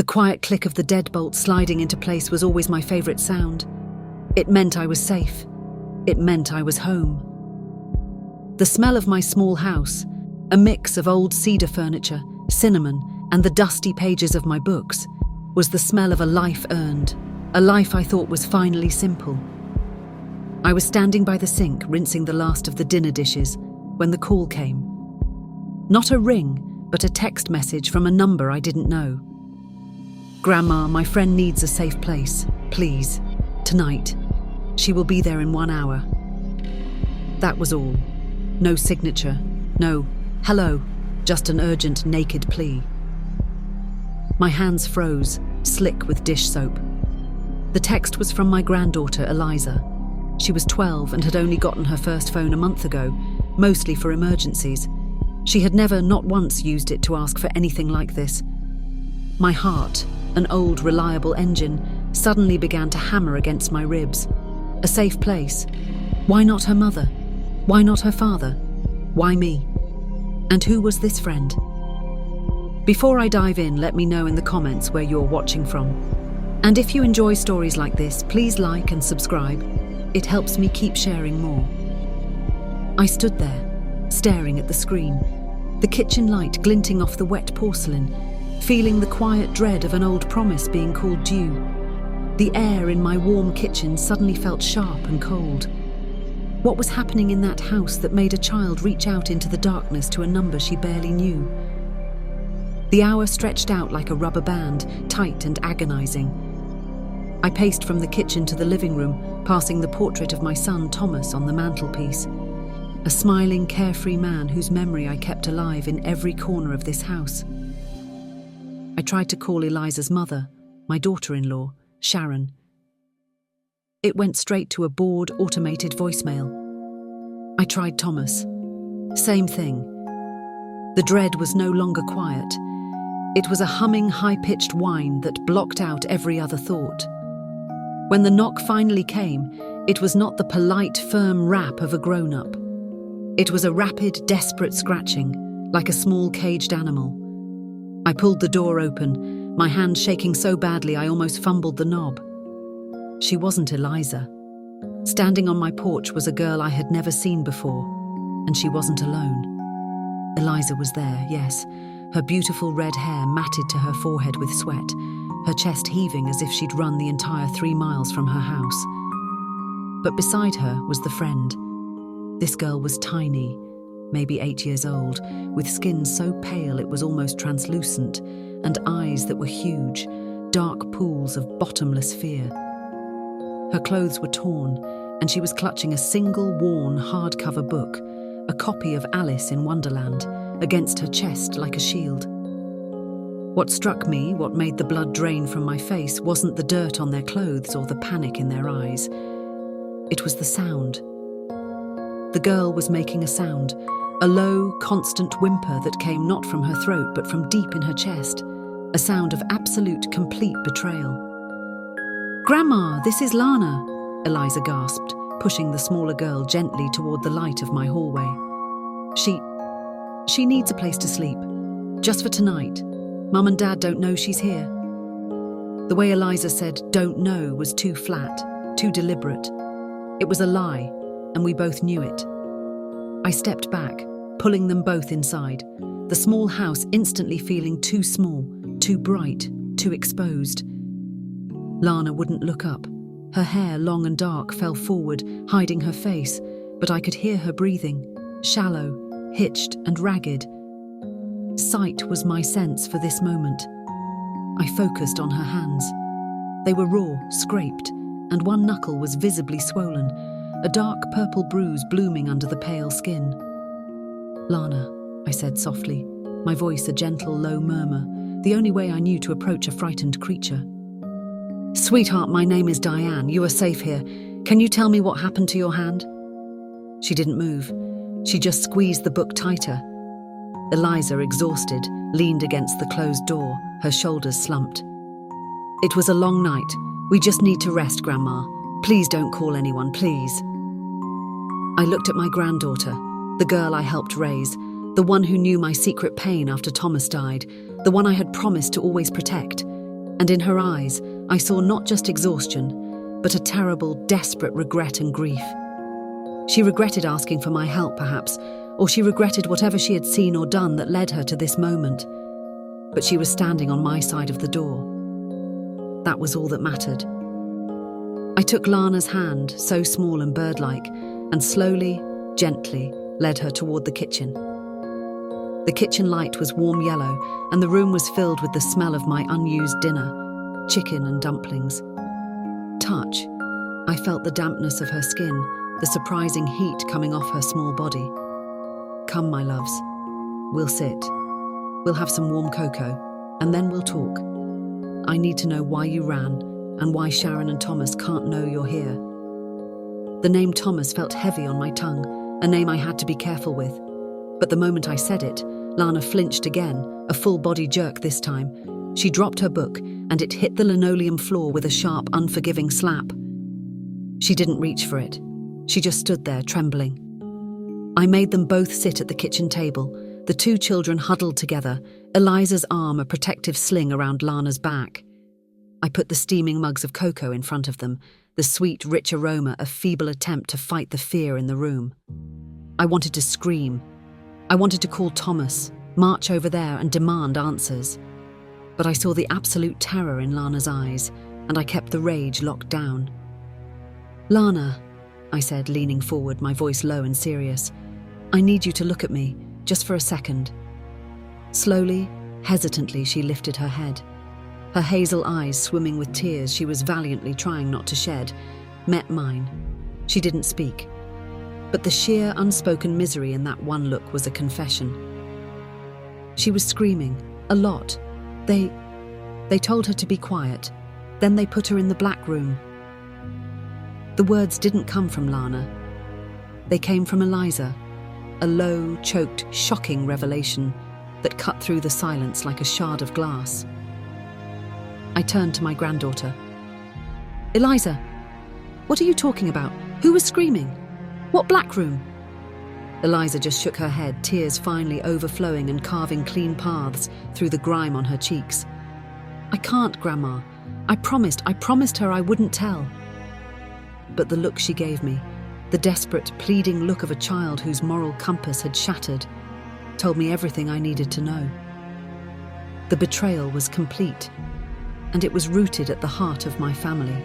The quiet click of the deadbolt sliding into place was always my favorite sound. It meant I was safe. It meant I was home. The smell of my small house, a mix of old cedar furniture, cinnamon, and the dusty pages of my books, was the smell of a life earned, a life I thought was finally simple. I was standing by the sink, rinsing the last of the dinner dishes, when the call came. Not a ring, but a text message from a number I didn't know. "Grandma, my friend needs a safe place. Please. Tonight. She will be there in 1 hour." That was all. No signature. No "hello," just an urgent, naked plea. My hands froze, slick with dish soap. The text was from my granddaughter, Eliza. She was 12 and had only gotten her first phone a month ago, mostly for emergencies. She had never, not once, used it to ask for anything like this. My heart, an old, reliable engine, suddenly began to hammer against my ribs. A safe place. Why not her mother? Why not her father? Why me? And who was this friend? Before I dive in, let me know in the comments where you're watching from. And if you enjoy stories like this, please like and subscribe. It helps me keep sharing more. I stood there, staring at the screen, the kitchen light glinting off the wet porcelain, feeling the quiet dread of an old promise being called due. The air in my warm kitchen suddenly felt sharp and cold. What was happening in that house that made a child reach out into the darkness to a number she barely knew? The hour stretched out like a rubber band, tight and agonizing. I paced from the kitchen to the living room, passing the portrait of my son Thomas on the mantelpiece. A smiling, carefree man whose memory I kept alive in every corner of this house. I tried to call Eliza's mother, my daughter-in-law, Sharon. It went straight to a bored, automated voicemail. I tried Thomas. Same thing. The dread was no longer quiet. It was a humming, high-pitched whine that blocked out every other thought. When the knock finally came, it was not the polite, firm rap of a grown-up. It was a rapid, desperate scratching, like a small caged animal. I pulled the door open, my hand shaking so badly I almost fumbled the knob. She wasn't Eliza. Standing on my porch was a girl I had never seen before, and she wasn't alone. Eliza was there, yes, her beautiful red hair matted to her forehead with sweat, her chest heaving as if she'd run the entire 3 miles from her house. But beside her was the friend. This girl was tiny, maybe 8 years old, with skin so pale it was almost translucent, and eyes that were huge, dark pools of bottomless fear. Her clothes were torn, and she was clutching a single worn hardcover book, a copy of Alice in Wonderland, against her chest like a shield. What struck me, what made the blood drain from my face, wasn't the dirt on their clothes or the panic in their eyes. It was the sound. The girl was making a sound, a low, constant whimper that came not from her throat but from deep in her chest, a sound of absolute, complete betrayal. "Grandma, this is Lana," Eliza gasped, pushing the smaller girl gently toward the light of my hallway. She needs a place to sleep. Just for tonight. Mum and Dad don't know she's here." The way Eliza said "don't know" was too flat, too deliberate. It was a lie, and we both knew it. I stepped back, pulling them both inside, the small house instantly feeling too small, too bright, too exposed. Lana wouldn't look up. Her hair, long and dark, fell forward, hiding her face, but I could hear her breathing, shallow, hitched and ragged. Sight was my sense for this moment. I focused on her hands. They were raw, scraped, and one knuckle was visibly swollen, a dark purple bruise blooming under the pale skin. "Lana," I said softly, my voice a gentle, low murmur, the only way I knew to approach a frightened creature. "Sweetheart, my name is Diane. You are safe here. Can you tell me what happened to your hand?" She didn't move. She just squeezed the book tighter. Eliza, exhausted, leaned against the closed door, her shoulders slumped. "It was a long night. We just need to rest, Grandma. Please don't call anyone, please." I looked at my granddaughter, the girl I helped raise, the one who knew my secret pain after Thomas died, the one I had promised to always protect. And in her eyes, I saw not just exhaustion, but a terrible, desperate regret and grief. She regretted asking for my help, perhaps, or she regretted whatever she had seen or done that led her to this moment. But she was standing on my side of the door. That was all that mattered. I took Lana's hand, so small and bird-like, and slowly, gently led her toward the kitchen. The kitchen light was warm yellow, and the room was filled with the smell of my unused dinner, chicken and dumplings. Touch. I felt the dampness of her skin, the surprising heat coming off her small body. Come, my loves. We'll sit. We'll have some warm cocoa, and then we'll talk. I need to know why you ran, and why Sharon and Thomas can't know you're here. The name Thomas felt heavy on my tongue, a name I had to be careful with. But the moment I said it, Lana flinched again, a full-body jerk this time. She dropped her book, and it hit the linoleum floor with a sharp, unforgiving slap. She didn't reach for it. She just stood there, trembling. I made them both sit at the kitchen table, the two children huddled together, Eliza's arm a protective sling around Lana's back. I put the steaming mugs of cocoa in front of them, the sweet, rich aroma a feeble attempt to fight the fear in the room. I wanted to scream. I wanted to call Thomas, march over there and demand answers. But I saw the absolute terror in Lana's eyes, and I kept the rage locked down. Lana, I said, leaning forward, my voice low and serious, I need you to look at me, just for a second. Slowly, hesitantly, she lifted her head. Her hazel eyes, swimming with tears she was valiantly trying not to shed, met mine. She didn't speak. But the sheer, unspoken misery in that one look was a confession. She was screaming, a lot. They told her to be quiet. Then they put her in the black room. The words didn't come from Lana. They came from Eliza, a low, choked, shocking revelation that cut through the silence like a shard of glass. I turned to my granddaughter. Eliza, what are you talking about? Who was screaming? What black room? Eliza just shook her head, tears finally overflowing and carving clean paths through the grime on her cheeks. I can't, Grandma. I promised her I wouldn't tell. But the look she gave me, the desperate, pleading look of a child whose moral compass had shattered, told me everything I needed to know. The betrayal was complete, and it was rooted at the heart of my family.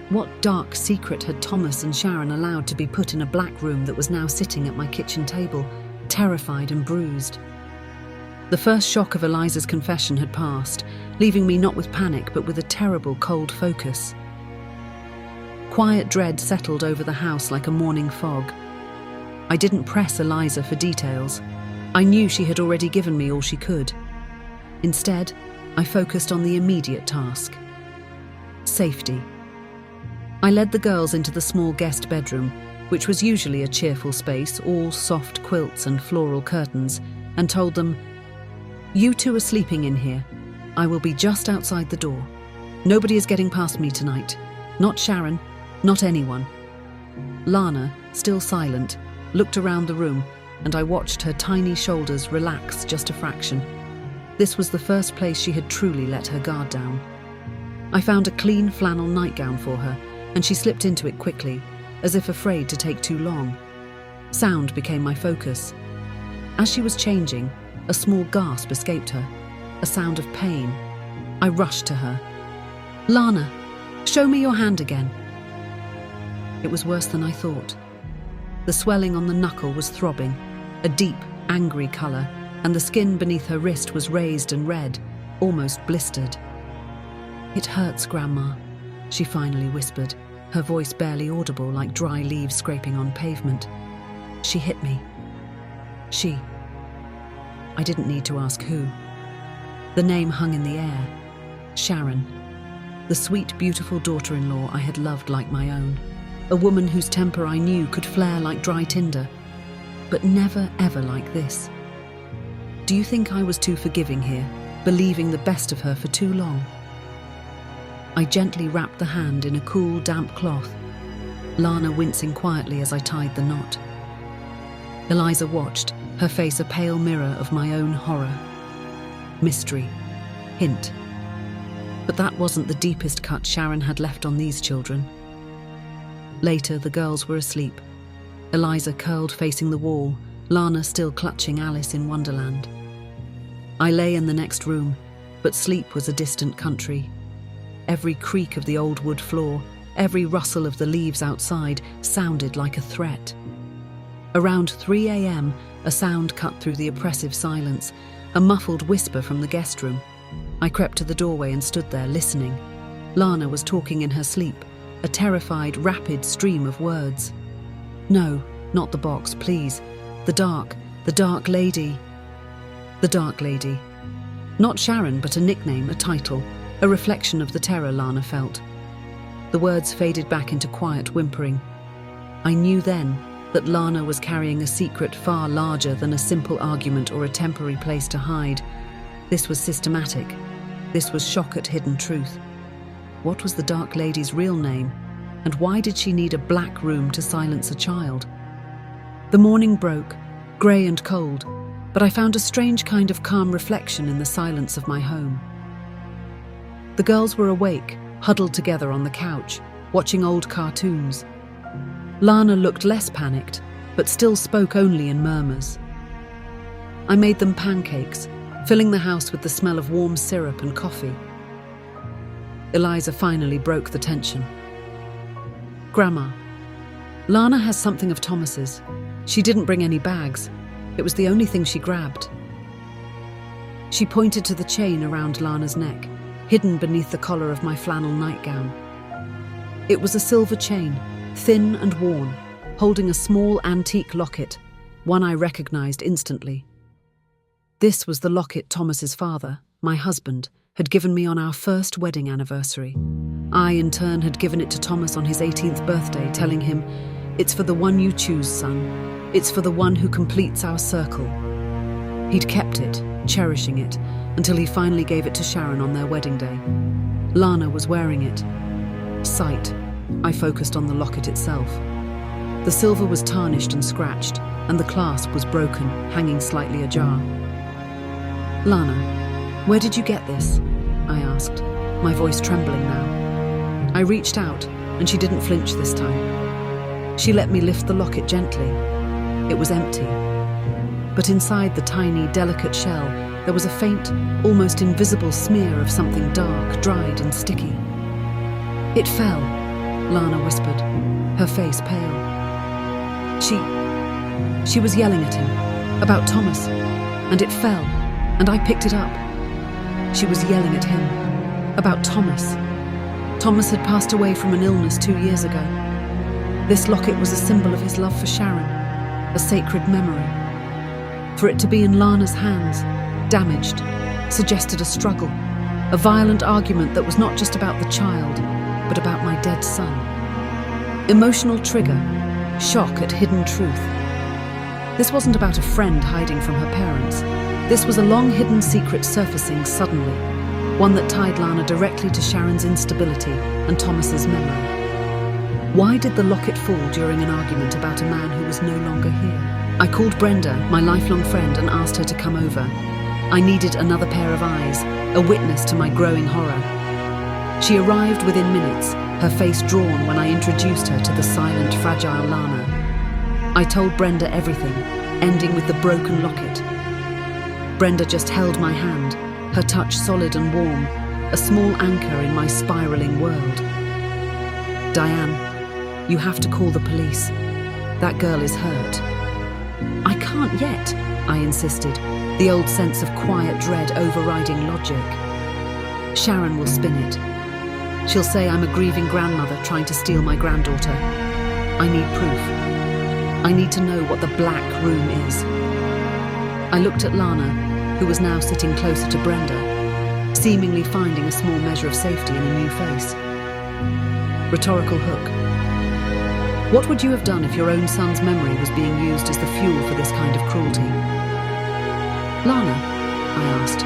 What dark secret had Thomas and Sharon allowed to be put in a black room that was now sitting at my kitchen table, terrified and bruised? The first shock of Eliza's confession had passed, leaving me not with panic but with a terrible cold focus. Quiet dread settled over the house like a morning fog. I didn't press Eliza for details. I knew she had already given me all she could. Instead, I focused on the immediate task. Safety. I led the girls into the small guest bedroom, which was usually a cheerful space, all soft quilts and floral curtains, and told them, "You two are sleeping in here. I will be just outside the door. Nobody is getting past me tonight. Not Sharon, not anyone." Lana, still silent, looked around the room, and I watched her tiny shoulders relax just a fraction. This was the first place she had truly let her guard down. I found a clean flannel nightgown for her, and she slipped into it quickly, as if afraid to take too long. Sound became my focus. As she was changing, a small gasp escaped her, a sound of pain. I rushed to her. "Lana, show me your hand again." It was worse than I thought. The swelling on the knuckle was throbbing, a deep, angry colour, and the skin beneath her wrist was raised and red, almost blistered. "It hurts, Grandma," she finally whispered, her voice barely audible like dry leaves scraping on pavement. "She hit me. She." I didn't need to ask who. The name hung in the air. Sharon. The sweet, beautiful daughter-in-law I had loved like my own. A woman whose temper I knew could flare like dry tinder. But never, ever like this. Do you think I was too forgiving here, believing the best of her for too long? I gently wrapped the hand in a cool, damp cloth, Lana wincing quietly as I tied the knot. Eliza watched, her face a pale mirror of my own horror. Mystery. Hint. But that wasn't the deepest cut Sharon had left on these children. Later, the girls were asleep. Eliza curled facing the wall, Lana still clutching Alice in Wonderland. I lay in the next room, but sleep was a distant country. Every creak of the old wood floor, every rustle of the leaves outside sounded like a threat. Around 3 a.m., a sound cut through the oppressive silence, a muffled whisper from the guest room. I crept to the doorway and stood there, listening. Lana was talking in her sleep, a terrified, rapid stream of words. "No, not the box, please. The dark lady." The dark lady. Not Sharon, but a nickname, a title, a reflection of the terror Lana felt. The words faded back into quiet whimpering. I knew then that Lana was carrying a secret far larger than a simple argument or a temporary place to hide. This was systematic. This was shock at hidden truth. What was the dark lady's real name? And why did she need a black room to silence a child? The morning broke, grey and cold, but I found a strange kind of calm reflection in the silence of my home. The girls were awake, huddled together on the couch, watching old cartoons. Lana looked less panicked, but still spoke only in murmurs. I made them pancakes, filling the house with the smell of warm syrup and coffee. Eliza finally broke the tension. "Grandma, Lana has something of Thomas's. She didn't bring any bags. It was the only thing she grabbed." She pointed to the chain around Lana's neck, hidden beneath the collar of my flannel nightgown. It was a silver chain, thin and worn, holding a small antique locket, one I recognized instantly. This was the locket Thomas's father, my husband, had given me on our first wedding anniversary. I, in turn, had given it to Thomas on his 18th birthday, telling him, "It's for the one you choose, son. It's for the one who completes our circle." He'd kept it, cherishing it, until he finally gave it to Sharon on their wedding day. Lana was wearing it. Sight. I focused on the locket itself. The silver was tarnished and scratched, and the clasp was broken, hanging slightly ajar. "Lana, where did you get this?" I asked, my voice trembling now. I reached out, and she didn't flinch this time. She let me lift the locket gently. It was empty. But inside the tiny, delicate shell, there was a faint, almost invisible smear of something dark, dried and sticky. "It fell," Lana whispered, her face pale. She was yelling at him, about Thomas, and it fell, and I picked it up. She was yelling at him, about Thomas. Thomas had passed away from an illness 2 years ago. This locket was a symbol of his love for Sharon, a sacred memory. For it to be in Lana's hands, damaged, suggested a struggle, a violent argument that was not just about the child, but about my dead son. Emotional trigger, shock at hidden truth. This wasn't about a friend hiding from her parents. This was a long-hidden secret surfacing suddenly, one that tied Lana directly to Sharon's instability and Thomas's memory. Why did the locket fall during an argument about a man who was no longer here? I called Brenda, my lifelong friend, and asked her to come over. I needed another pair of eyes, a witness to my growing horror. She arrived within minutes, her face drawn when I introduced her to the silent, fragile Lana. I told Brenda everything, ending with the broken locket. Brenda just held my hand, her touch solid and warm, a small anchor in my spiraling world. "Diane, you have to call the police. That girl is hurt." "I can't yet," I insisted, the old sense of quiet dread overriding logic. "Sharon will spin it. She'll say I'm a grieving grandmother trying to steal my granddaughter. I need proof. I need to know what the black room is." I looked at Lana, who was now sitting closer to Brenda, seemingly finding a small measure of safety in a new face. Rhetorical hook. What would you have done if your own son's memory was being used as the fuel for this kind of cruelty? "Lana," I asked,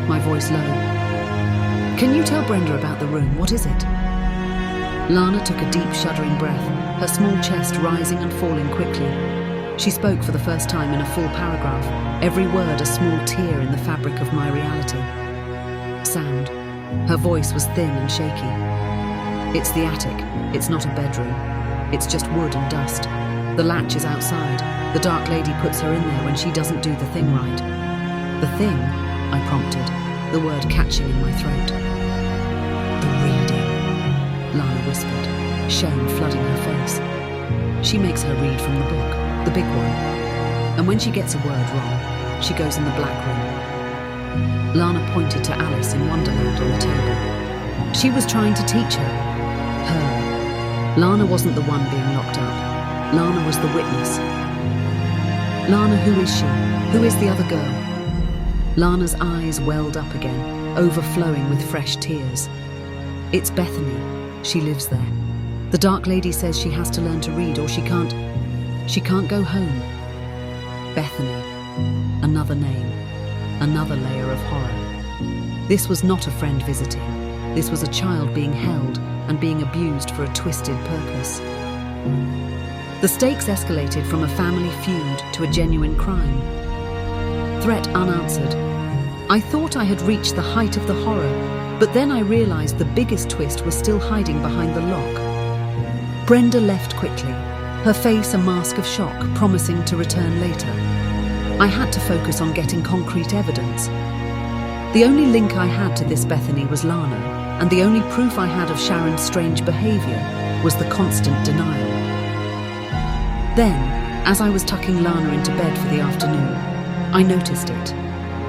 my voice low, "can you tell Brenda about the room? What is it?" Lana took a deep, shuddering breath, her small chest rising and falling quickly. She spoke for the first time in a full paragraph, every word a small tear in the fabric of my reality. "Sound. Her voice was thin and shaky. "It's the attic. It's not a bedroom. It's just wood and dust. The latch is outside. The dark lady puts her in there when she doesn't do the thing right." "The thing?" I prompted, the word catching in my throat. "The reading," Lana whispered, shame flooding her face. "She makes her read from the book, the big one. And when she gets a word wrong, she goes in the black room." Lana pointed to Alice in Wonderland on the table. "She was trying to teach her." Her. Lana wasn't the one being locked up. Lana was the witness. "Lana, who is she? Who is the other girl?" Lana's eyes welled up again, overflowing with fresh tears. "It's Bethany. She lives there. The dark lady says she has to learn to read or she can't go home." Bethany. Another name. Another layer of horror. This was not a friend visiting. This was a child being held and being abused for a twisted purpose. The stakes escalated from a family feud to a genuine crime. Threat unanswered. I thought I had reached the height of the horror, but then I realized the biggest twist was still hiding behind the lock. Brenda left quickly, her face a mask of shock, promising to return later. I had to focus on getting concrete evidence. The only link I had to this Bethany was Lana, and the only proof I had of Sharon's strange behavior was the constant denial. Then, as I was tucking Lana into bed for the afternoon, I noticed it.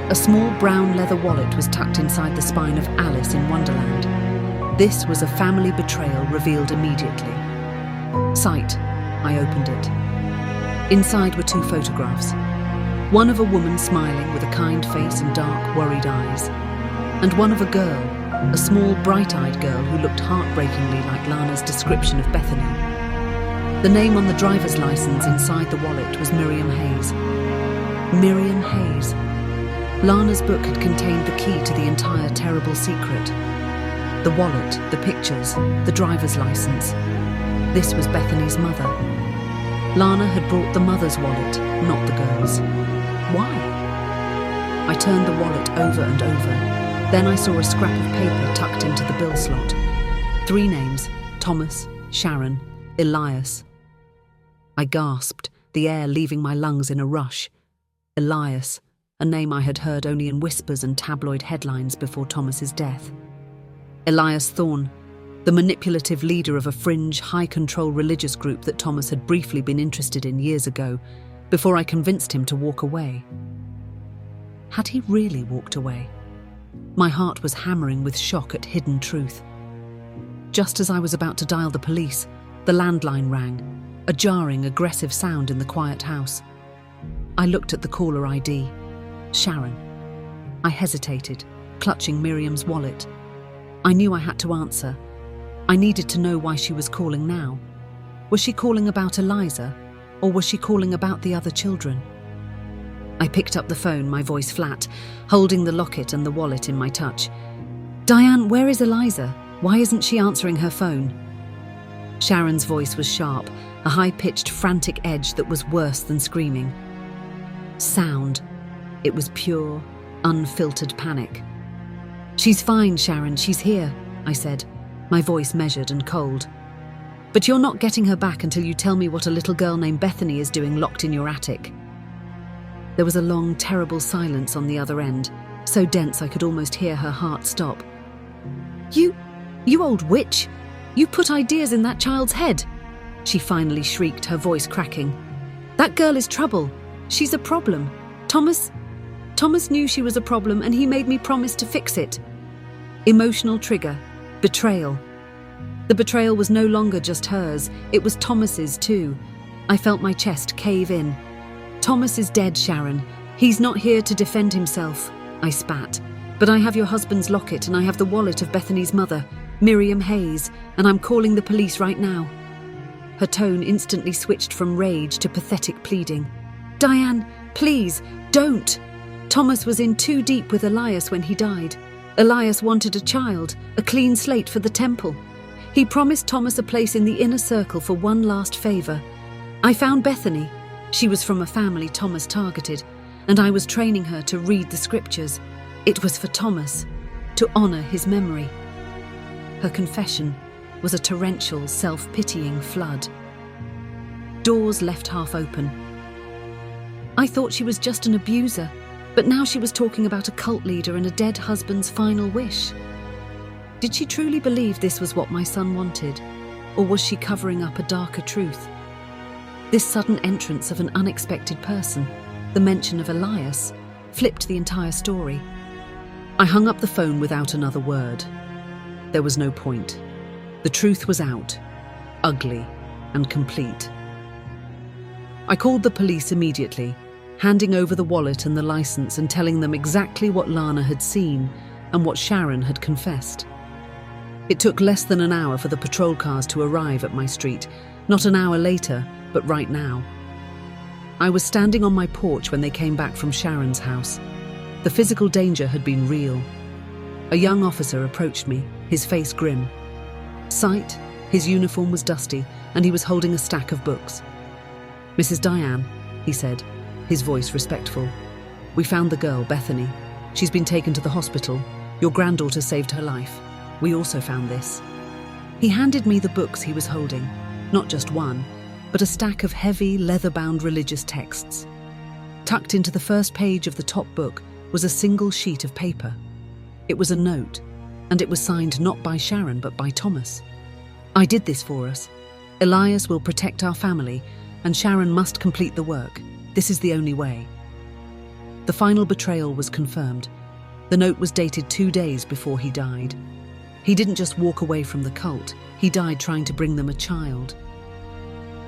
A small brown leather wallet was tucked inside the spine of Alice in Wonderland. This was a family betrayal revealed immediately. Sight, I opened it. Inside were 2 photographs. One of a woman smiling with a kind face and dark, worried eyes, and one of a girl, a small, bright-eyed girl who looked heartbreakingly like Lana's description of Bethany. The name on the driver's license inside the wallet was Miriam Hayes. Miriam Hayes. Lana's book had contained the key to the entire terrible secret. The wallet, the pictures, the driver's license. This was Bethany's mother. Lana had brought the mother's wallet, not the girl's. Why? I turned the wallet over and over. Then I saw a scrap of paper tucked into the bill slot. 3 names: Thomas, Sharon, Elias. I gasped, the air leaving my lungs in a rush. Elias, a name I had heard only in whispers and tabloid headlines before Thomas's death. Elias Thorne, the manipulative leader of a fringe, high-control religious group that Thomas had briefly been interested in years ago, before I convinced him to walk away. Had he really walked away? My heart was hammering with shock at hidden truth. Just as I was about to dial the police, the landline rang, a jarring, aggressive sound in the quiet house. I looked at the caller ID. Sharon. I hesitated, clutching Miriam's wallet. I knew I had to answer. I needed to know why she was calling now. Was she calling about Eliza, or was she calling about the other children? I picked up the phone, my voice flat, holding the locket and the wallet in my touch. "Diane, where is Eliza? Why isn't she answering her phone?" Sharon's voice was sharp, a high-pitched, frantic edge that was worse than screaming. Sound. It was pure, unfiltered panic. "She's fine, Sharon, she's here," I said, my voice measured and cold. "But you're not getting her back until you tell me what a little girl named Bethany is doing locked in your attic." There was a long, terrible silence on the other end, so dense I could almost hear her heart stop. You old witch! You put ideas in that child's head!" she finally shrieked, her voice cracking. "That girl is trouble. She's a problem. Thomas knew she was a problem and he made me promise to fix it." Emotional trigger. Betrayal. The betrayal was no longer just hers, it was Thomas's too. I felt my chest cave in. "Thomas is dead, Sharon. He's not here to defend himself," I spat. "But I have your husband's locket and I have the wallet of Bethany's mother, Miriam Hayes, and I'm calling the police right now." Her tone instantly switched from rage to pathetic pleading. "Diane, please, don't! Thomas was in too deep with Elias when he died. Elias wanted a child, a clean slate for the temple. He promised Thomas a place in the inner circle for one last favor. I found Bethany. She was from a family Thomas targeted, and I was training her to read the scriptures. It was for Thomas. to honor his memory. Her confession was a torrential, self-pitying flood. Doors left half open. I thought she was just an abuser, but now she was talking about a cult leader and a dead husband's final wish. Did she truly believe this was what my son wanted, or was she covering up a darker truth? This sudden entrance of an unexpected person, the mention of Elias, flipped the entire story. I hung up the phone without another word. There was no point. The truth was out, ugly and complete. I called the police immediately, handing over the wallet and the license and telling them exactly what Lana had seen and what Sharon had confessed. It took less than an hour for the patrol cars to arrive at my street, not an hour later, but right now. I was standing on my porch when they came back from Sharon's house. The physical danger had been real. A young officer approached me, his face grim. Sight, his uniform was dusty, and he was holding a stack of books. "Mrs. Diane," he said, his voice respectful. "We found the girl, Bethany. She's been taken to the hospital. Your granddaughter saved her life. We also found this." He handed me the books he was holding, not just one, but a stack of heavy, leather-bound religious texts. Tucked into the first page of the top book was a single sheet of paper. It was a note, and it was signed not by Sharon but by Thomas. "I did this for us. Elias will protect our family, and Sharon must complete the work. This is the only way." The final betrayal was confirmed. The note was dated 2 days before he died. He didn't just walk away from the cult, he died trying to bring them a child.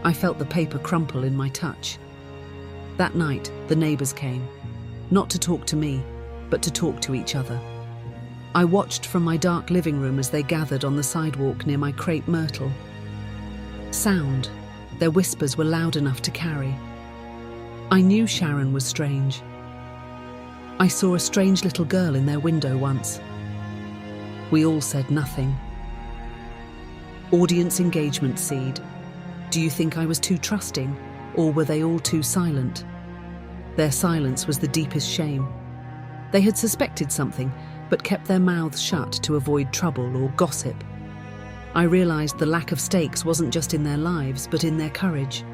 I felt the paper crumple in my touch. That night, the neighbors came, not to talk to me, but to talk to each other. I watched from my dark living room as they gathered on the sidewalk near my crepe myrtle. Sound, their whispers were loud enough to carry. I knew Sharon was strange. I saw a strange little girl in their window once. We all said nothing. Audience engagement seed. Do you think I was too trusting, or were they all too silent? Their silence was the deepest shame. They had suspected something, but kept their mouths shut to avoid trouble or gossip. I realized the lack of stakes wasn't just in their lives, but in their courage.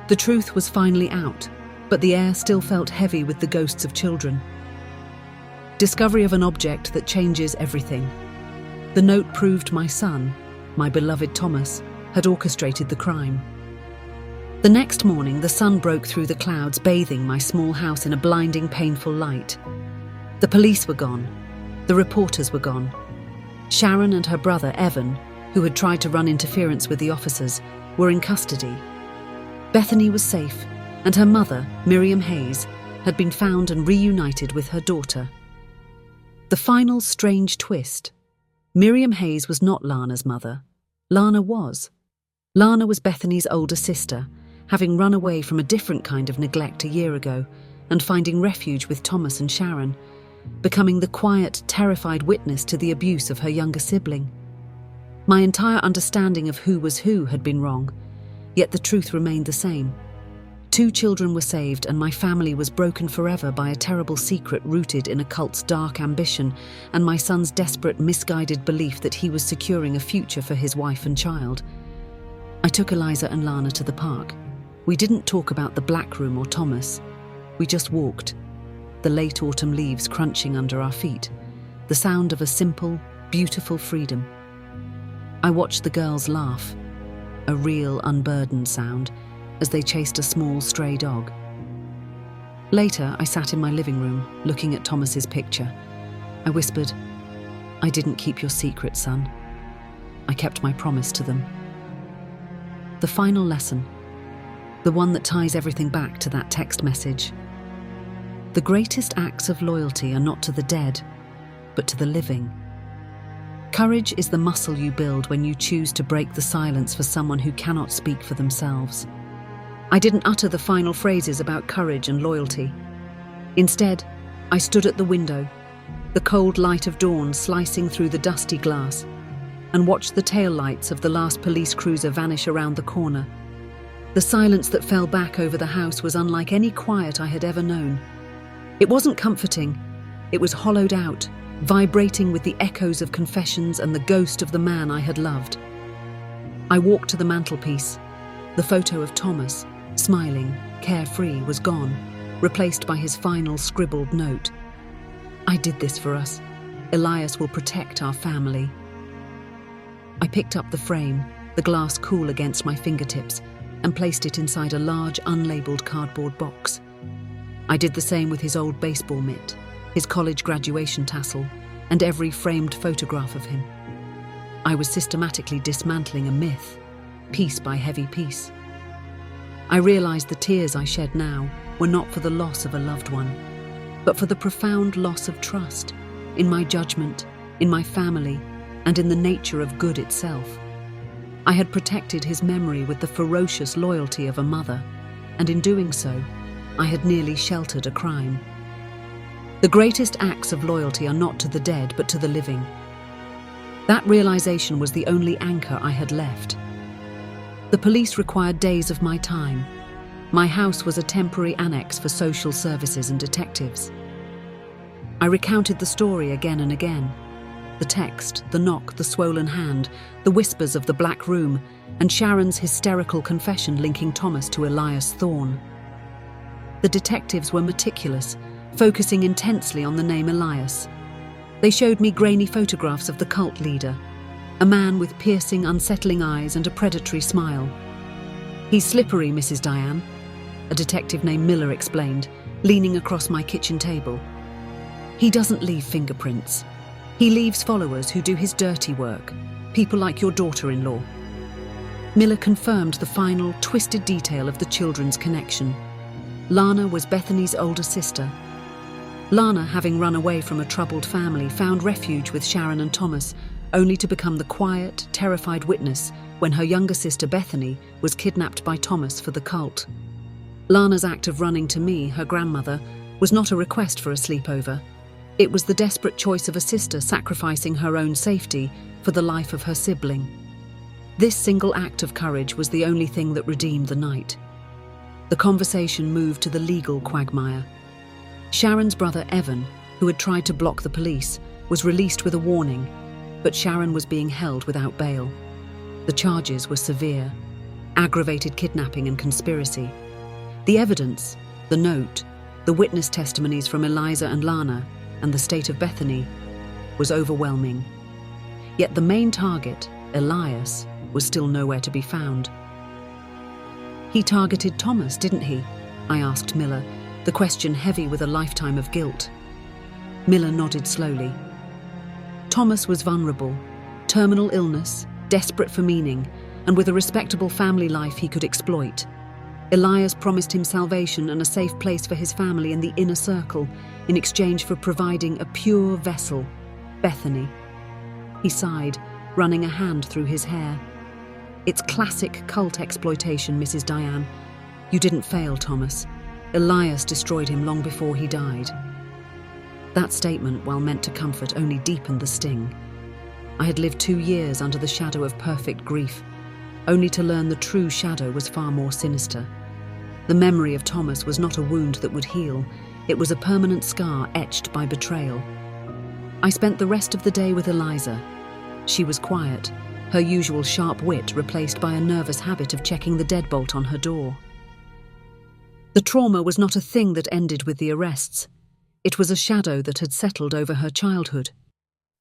The truth was finally out, but the air still felt heavy with the ghosts of children. Discovery of an object that changes everything. The note proved my son, my beloved Thomas, had orchestrated the crime. The next morning, the sun broke through the clouds, bathing my small house in a blinding, painful light. The police were gone. The reporters were gone. Sharon and her brother, Evan, who had tried to run interference with the officers, were in custody. Bethany was safe, and her mother, Miriam Hayes, had been found and reunited with her daughter. The final strange twist. Miriam Hayes was not Lana's mother. Lana was. Lana was Bethany's older sister, having run away from a different kind of neglect a year ago and finding refuge with Thomas and Sharon, becoming the quiet, terrified witness to the abuse of her younger sibling. My entire understanding of who was who had been wrong, yet the truth remained the same. 2 children were saved, and my family was broken forever by a terrible secret rooted in a cult's dark ambition and my son's desperate, misguided belief that he was securing a future for his wife and child. I took Eliza and Lana to the park. We didn't talk about the black room or Thomas. We just walked, the late autumn leaves crunching under our feet, the sound of a simple, beautiful freedom. I watched the girls laugh, a real, unburdened sound, as they chased a small, stray dog. Later, I sat in my living room, looking at Thomas's picture. I whispered, "I didn't keep your secret, son. I kept my promise to them." The final lesson, the one that ties everything back to that text message. The greatest acts of loyalty are not to the dead, but to the living. Courage is the muscle you build when you choose to break the silence for someone who cannot speak for themselves. I didn't utter the final phrases about courage and loyalty. Instead, I stood at the window, the cold light of dawn slicing through the dusty glass, and watched the taillights of the last police cruiser vanish around the corner. The silence that fell back over the house was unlike any quiet I had ever known. It wasn't comforting, it was hollowed out, vibrating with the echoes of confessions and the ghost of the man I had loved. I walked to the mantelpiece. The photo of Thomas, smiling, carefree, was gone, replaced by his final scribbled note. "I did this for us. Elias will protect our family." I picked up the frame, the glass cool against my fingertips, and placed it inside a large, unlabeled cardboard box. I did the same with his old baseball mitt, his college graduation tassel, and every framed photograph of him. I was systematically dismantling a myth, piece by heavy piece. I realized the tears I shed now were not for the loss of a loved one, but for the profound loss of trust in my judgment, in my family, and in the nature of good itself. I had protected his memory with the ferocious loyalty of a mother, and in doing so, I had nearly sheltered a crime. The greatest acts of loyalty are not to the dead, but to the living. That realization was the only anchor I had left. The police required days of my time. My house was a temporary annex for social services and detectives. I recounted the story again and again. The text, the knock, the swollen hand, the whispers of the black room, and Sharon's hysterical confession linking Thomas to Elias Thorne. The detectives were meticulous, focusing intensely on the name Elias. They showed me grainy photographs of the cult leader, a man with piercing, unsettling eyes and a predatory smile. "He's slippery, Mrs. Diane," a detective named Miller explained, leaning across my kitchen table. "He doesn't leave fingerprints. He leaves followers who do his dirty work, people like your daughter-in-law." Miller confirmed the final, twisted detail of the children's connection. Lana was Bethany's older sister. Lana, having run away from a troubled family, found refuge with Sharon and Thomas, only to become the quiet, terrified witness when her younger sister Bethany was kidnapped by Thomas for the cult. Lana's act of running to me, her grandmother, was not a request for a sleepover. It was the desperate choice of a sister sacrificing her own safety for the life of her sibling. This single act of courage was the only thing that redeemed the night. The conversation moved to the legal quagmire. Sharon's brother Evan, who had tried to block the police, was released with a warning, but Sharon was being held without bail. The charges were severe: aggravated kidnapping and conspiracy. The evidence, the note, the witness testimonies from Eliza and Lana, and the state of Bethany, was overwhelming. Yet the main target, Elias, was still nowhere to be found. "He targeted Thomas, didn't he?" I asked Miller, the question heavy with a lifetime of guilt. Miller nodded slowly. "Thomas was vulnerable, terminal illness, desperate for meaning, and with a respectable family life he could exploit. Elias promised him salvation and a safe place for his family in the inner circle in exchange for providing a pure vessel, Bethany." He sighed, running a hand through his hair. "It's classic cult exploitation, Mrs. Diane. You didn't fail, Thomas. Elias destroyed him long before he died." That statement, while meant to comfort, only deepened the sting. I had lived 2 years under the shadow of perfect grief, only to learn the true shadow was far more sinister. The memory of Thomas was not a wound that would heal, it was a permanent scar etched by betrayal. I spent the rest of the day with Eliza. She was quiet, her usual sharp wit replaced by a nervous habit of checking the deadbolt on her door. The trauma was not a thing that ended with the arrests. It was a shadow that had settled over her childhood.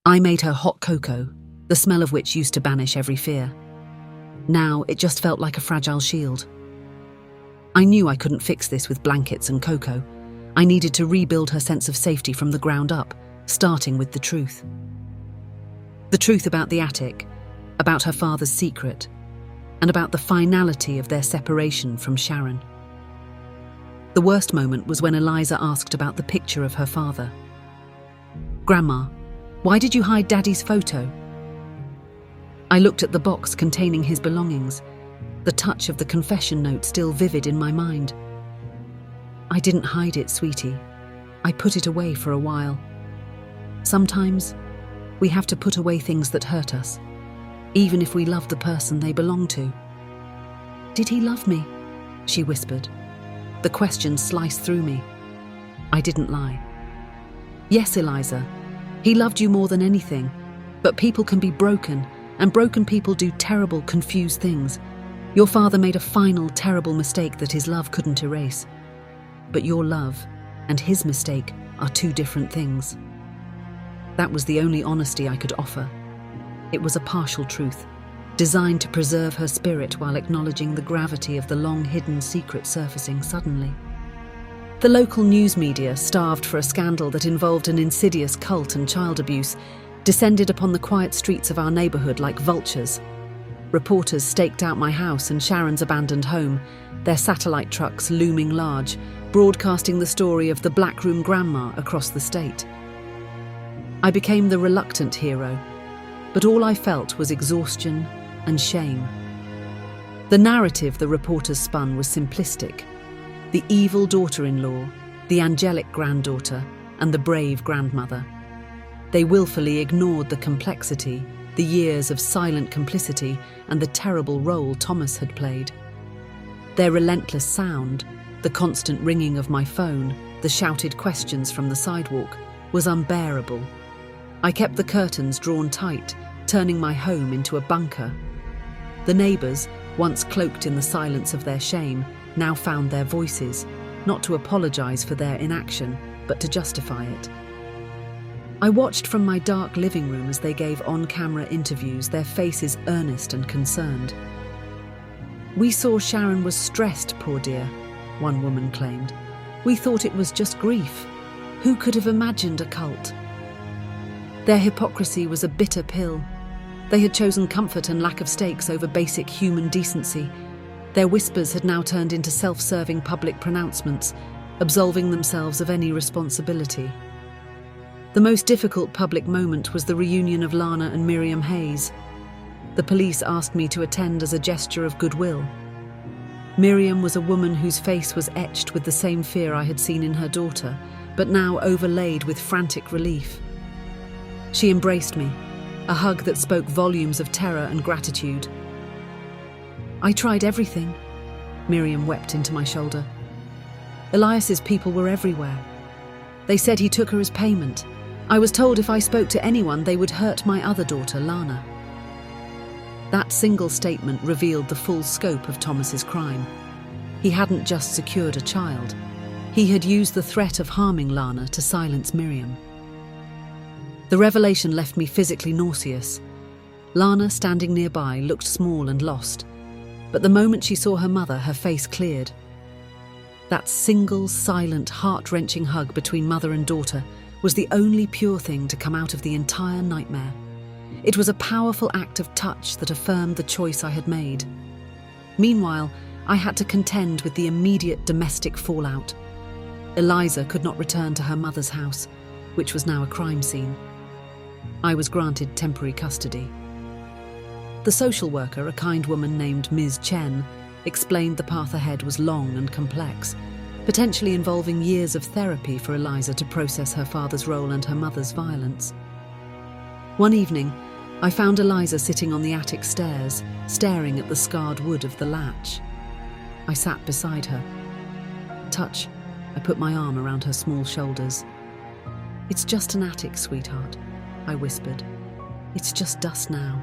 I made her hot cocoa, the smell of which used to banish every fear. Now it just felt like a fragile shield. I knew I couldn't fix this with blankets and cocoa. I needed to rebuild her sense of safety from the ground up, starting with the truth. The truth about the attic, about her father's secret, and about the finality of their separation from Sharon. The worst moment was when Eliza asked about the picture of her father. "Grandma, why did you hide Daddy's photo?" I looked at the box containing his belongings, the touch of the confession note still vivid in my mind. "I didn't hide it, sweetie. I put it away for a while. Sometimes we have to put away things that hurt us, even if we love the person they belong to." "Did he love me?" she whispered. The question sliced through me. I didn't lie. "Yes, Eliza. He loved you more than anything, but people can be broken, and broken people do terrible, confused things. Your father made a final, terrible mistake that his love couldn't erase. But your love and his mistake are two different things. That was the only honesty I could offer. It was a partial truth, designed to preserve her spirit while acknowledging the gravity of the long-hidden secret surfacing suddenly. The local news media, starved for a scandal that involved an insidious cult and child abuse, descended upon the quiet streets of our neighbourhood like vultures. Reporters staked out my house and Sharon's abandoned home, their satellite trucks looming large, broadcasting the story of the Black Room Grandma across the state. I became the reluctant hero, but all I felt was exhaustion and shame. The narrative the reporters spun was simplistic. The evil daughter-in-law, the angelic granddaughter, and the brave grandmother. They willfully ignored the complexity, the years of silent complicity, and the terrible role Thomas had played. Their relentless sound, the constant ringing of my phone, the shouted questions from the sidewalk, was unbearable. I kept the curtains drawn tight, turning my home into a bunker. The neighbours, once cloaked in the silence of their shame, now found their voices, not to apologise for their inaction, but to justify it. I watched from my dark living room as they gave on-camera interviews, their faces earnest and concerned. "We saw Sharon was stressed, poor dear," one woman claimed. "We thought it was just grief. Who could have imagined a cult?" Their hypocrisy was a bitter pill. They had chosen comfort and lack of stakes over basic human decency. Their whispers had now turned into self-serving public pronouncements, absolving themselves of any responsibility. The most difficult public moment was the reunion of Lana and Miriam Hayes. The police asked me to attend as a gesture of goodwill. Miriam was a woman whose face was etched with the same fear I had seen in her daughter, but now overlaid with frantic relief. She embraced me, a hug that spoke volumes of terror and gratitude. "I tried everything," Miriam wept into my shoulder. "Elias's people were everywhere. They said he took her as payment. I was told if I spoke to anyone, they would hurt my other daughter, Lana." That single statement revealed the full scope of Thomas's crime. He hadn't just secured a child. He had used the threat of harming Lana to silence Miriam. The revelation left me physically nauseous. Lana, standing nearby, looked small and lost. But the moment she saw her mother, her face cleared. That single, silent, heart-wrenching hug between mother and daughter was the only pure thing to come out of the entire nightmare. It was a powerful act of touch that affirmed the choice I had made. Meanwhile, I had to contend with the immediate domestic fallout. Eliza could not return to her mother's house, which was now a crime scene. I was granted temporary custody. The social worker, a kind woman named Ms. Chen, explained the path ahead was long and complex, potentially involving years of therapy for Eliza to process her father's role and her mother's violence. One evening, I found Eliza sitting on the attic stairs, staring at the scarred wood of the latch. I sat beside her. "Touch," I put my arm around her small shoulders. "It's just an attic, sweetheart," I whispered. "It's just dust now."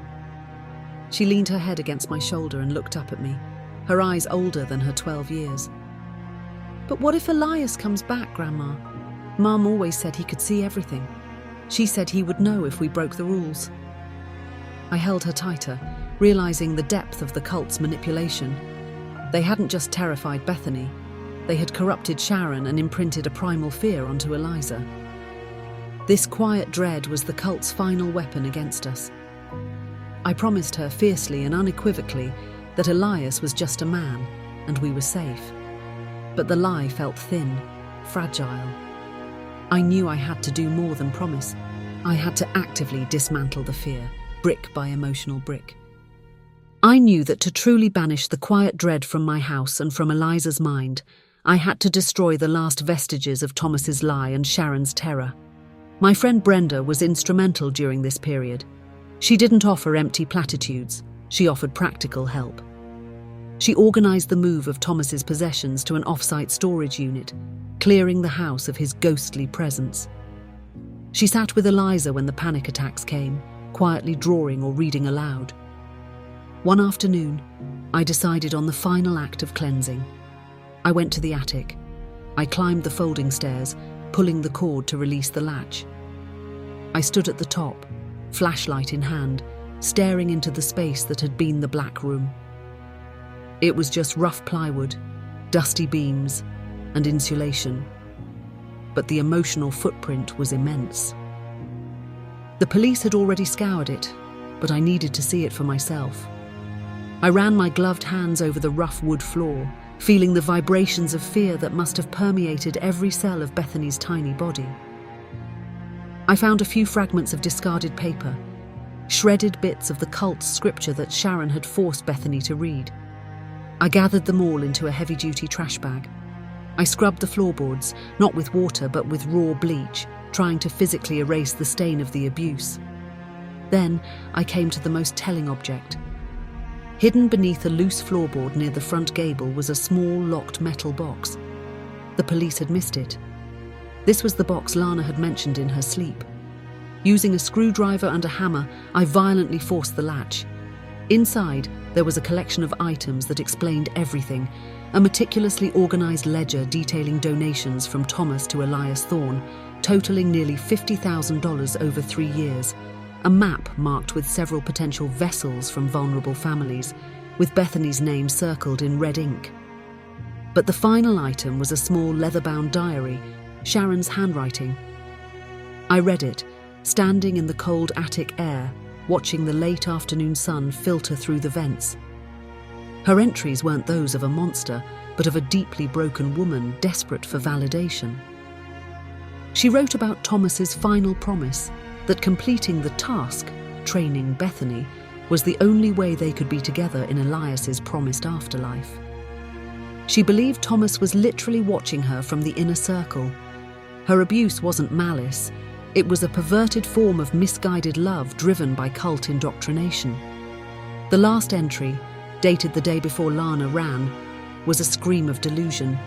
She leaned her head against my shoulder and looked up at me, her eyes older than her 12 years. "But what if Elias comes back, Grandma? Mom always said he could see everything. She said he would know if we broke the rules." I held her tighter, realizing the depth of the cult's manipulation. They hadn't just terrified Bethany. They had corrupted Sharon and imprinted a primal fear onto Eliza. This quiet dread was the cult's final weapon against us. I promised her fiercely and unequivocally that Elias was just a man and we were safe. But the lie felt thin, fragile. I knew I had to do more than promise. I had to actively dismantle the fear, brick by emotional brick. I knew that to truly banish the quiet dread from my house and from Eliza's mind, I had to destroy the last vestiges of Thomas's lie and Sharon's terror. My friend Brenda was instrumental during this period. She didn't offer empty platitudes, she offered practical help. She organised the move of Thomas's possessions to an off-site storage unit, clearing the house of his ghostly presence. She sat with Eliza when the panic attacks came, quietly drawing or reading aloud. One afternoon, I decided on the final act of cleansing. I went to the attic. I climbed the folding stairs, pulling the cord to release the latch. I stood at the top, flashlight in hand, staring into the space that had been the black room. It was just rough plywood, dusty beams, and insulation. But the emotional footprint was immense. The police had already scoured it, but I needed to see it for myself. I ran my gloved hands over the rough wood floor, feeling the vibrations of fear that must have permeated every cell of Bethany's tiny body. I found a few fragments of discarded paper, shredded bits of the cult scripture that Sharon had forced Bethany to read. I gathered them all into a heavy-duty trash bag. I scrubbed the floorboards, not with water but with raw bleach, trying to physically erase the stain of the abuse. Then I came to the most telling object. Hidden beneath a loose floorboard near the front gable was a small, locked metal box. The police had missed it. This was the box Lana had mentioned in her sleep. Using a screwdriver and a hammer, I violently forced the latch. Inside, there was a collection of items that explained everything, a meticulously organized ledger detailing donations from Thomas to Elias Thorne, totaling nearly $50,000 over 3 years, a map marked with several potential vessels from vulnerable families, with Bethany's name circled in red ink. But the final item was a small leather-bound diary, Sharon's handwriting. I read it, standing in the cold attic air, watching the late afternoon sun filter through the vents. Her entries weren't those of a monster, but of a deeply broken woman desperate for validation. She wrote about Thomas's final promise, that completing the task, training Bethany, was the only way they could be together in Elias's promised afterlife. She believed Thomas was literally watching her from the inner circle. Her abuse wasn't malice, it was a perverted form of misguided love driven by cult indoctrination. The last entry, dated the day before Lana ran, was a scream of delusion.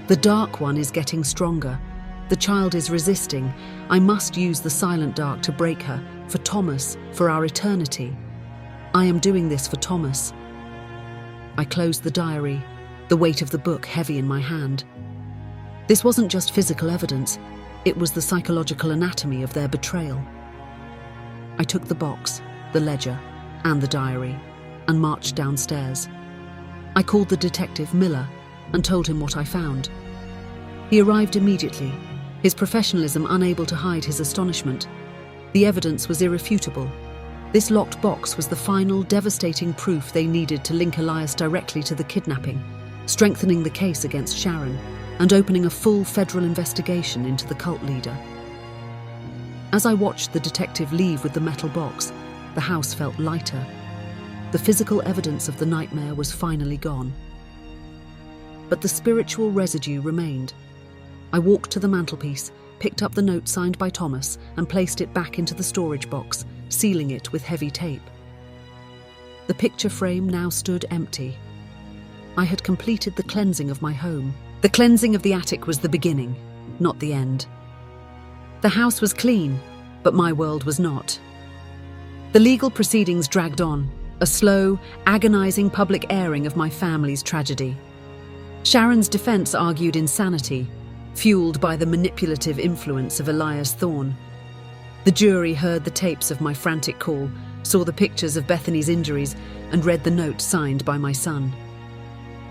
The dark one is getting stronger. The child is resisting. I must use the silent dark to break her, for Thomas, for our eternity. I am doing this for Thomas. I closed the diary, the weight of the book heavy in my hand. This wasn't just physical evidence, it was the psychological anatomy of their betrayal. I took the box, the ledger, and the diary, and marched downstairs. I called the detective, Miller, and told him what I found. He arrived immediately, his professionalism unable to hide his astonishment. The evidence was irrefutable. This locked box was the final, devastating proof they needed to link Elias directly to the kidnapping, strengthening the case against Sharon, and opening a full federal investigation into the cult leader. As I watched the detective leave with the metal box, the house felt lighter. The physical evidence of the nightmare was finally gone. But the spiritual residue remained. I walked to the mantelpiece, picked up the note signed by Thomas, and placed it back into the storage box, sealing it with heavy tape. The picture frame now stood empty. I had completed the cleansing of my home. The cleansing of the attic was the beginning, not the end. The house was clean, but my world was not. The legal proceedings dragged on, a slow, agonizing public airing of my family's tragedy. Sharon's defense argued insanity, fueled by the manipulative influence of Elias Thorne. The jury heard the tapes of my frantic call, saw the pictures of Bethany's injuries, and read the note signed by my son.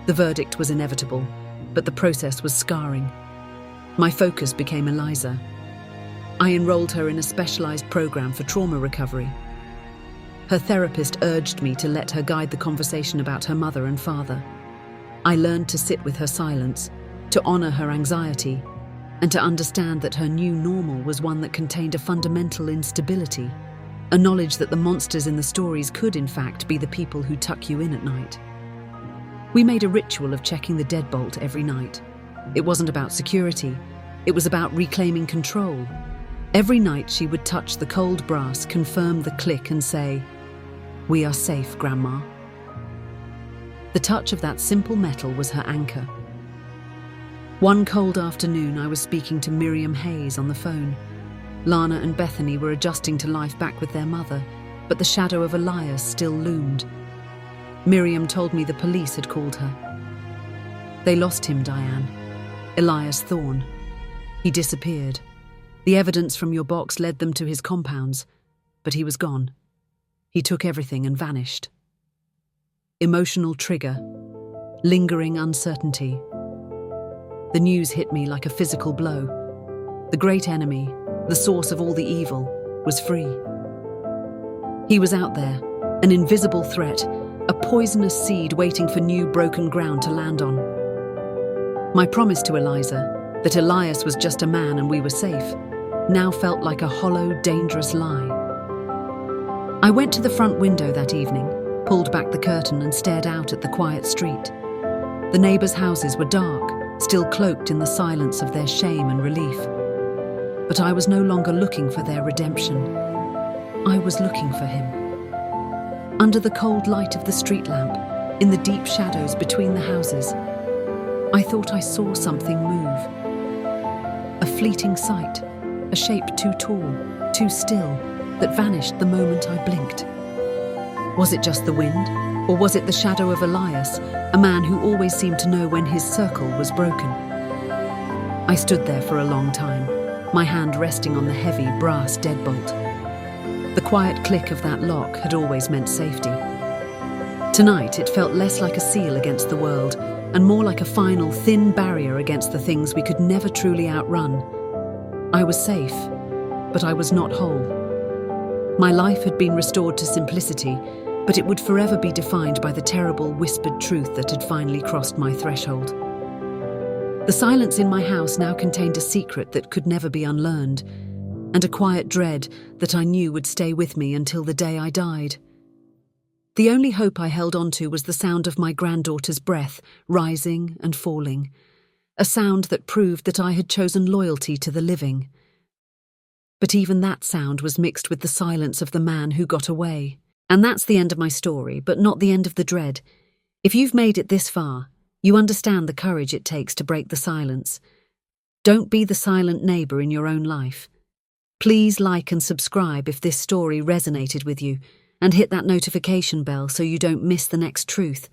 The verdict was inevitable, but the process was scarring. My focus became Eliza. I enrolled her in a specialized program for trauma recovery. Her therapist urged me to let her guide the conversation about her mother and father. I learned to sit with her silence, to honor her anxiety, and to understand that her new normal was one that contained a fundamental instability, a knowledge that the monsters in the stories could, in fact, be the people who tuck you in at night. We made a ritual of checking the deadbolt every night. It wasn't about security, it was about reclaiming control. Every night she would touch the cold brass, confirm the click, and say, "We are safe, Grandma." The touch of that simple metal was her anchor. One cold afternoon, I was speaking to Miriam Hayes on the phone. Lana and Bethany were adjusting to life back with their mother, but the shadow of Elias still loomed. Miriam told me the police had called her. They lost him, Diane. Elias Thorne. He disappeared. The evidence from your box led them to his compounds, but he was gone. He took everything and vanished. Emotional trigger. Lingering uncertainty. The news hit me like a physical blow. The great enemy, the source of all the evil, was free. He was out there, an invisible threat, a poisonous seed waiting for new broken ground to land on. My promise to Eliza, that Elias was just a man and we were safe, now felt like a hollow, dangerous lie. I went to the front window that evening, pulled back the curtain and stared out at the quiet street. The neighbours' houses were dark, still cloaked in the silence of their shame and relief. But I was no longer looking for their redemption. I was looking for him. Under the cold light of the street lamp, in the deep shadows between the houses, I thought I saw something move. A fleeting sight, a shape too tall, too still, that vanished the moment I blinked. Was it just the wind, or was it the shadow of Elias, a man who always seemed to know when his circle was broken? I stood there for a long time, my hand resting on the heavy brass deadbolt. The quiet click of that lock had always meant safety. Tonight it felt less like a seal against the world, and more like a final thin barrier against the things we could never truly outrun. I was safe, but I was not whole. My life had been restored to simplicity, but it would forever be defined by the terrible whispered truth that had finally crossed my threshold. The silence in my house now contained a secret that could never be unlearned, and a quiet dread that I knew would stay with me until the day I died. The only hope I held on to was the sound of my granddaughter's breath, rising and falling, a sound that proved that I had chosen loyalty to the living. But even that sound was mixed with the silence of the man who got away. And that's the end of my story, but not the end of the dread. If you've made it this far, you understand the courage it takes to break the silence. Don't be the silent neighbour in your own life. Please like and subscribe if this story resonated with you, and hit that notification bell so you don't miss the next truth.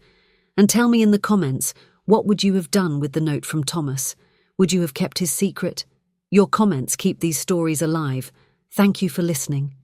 And tell me in the comments, what would you have done with the note from Thomas? Would you have kept his secret? Your comments keep these stories alive. Thank you for listening.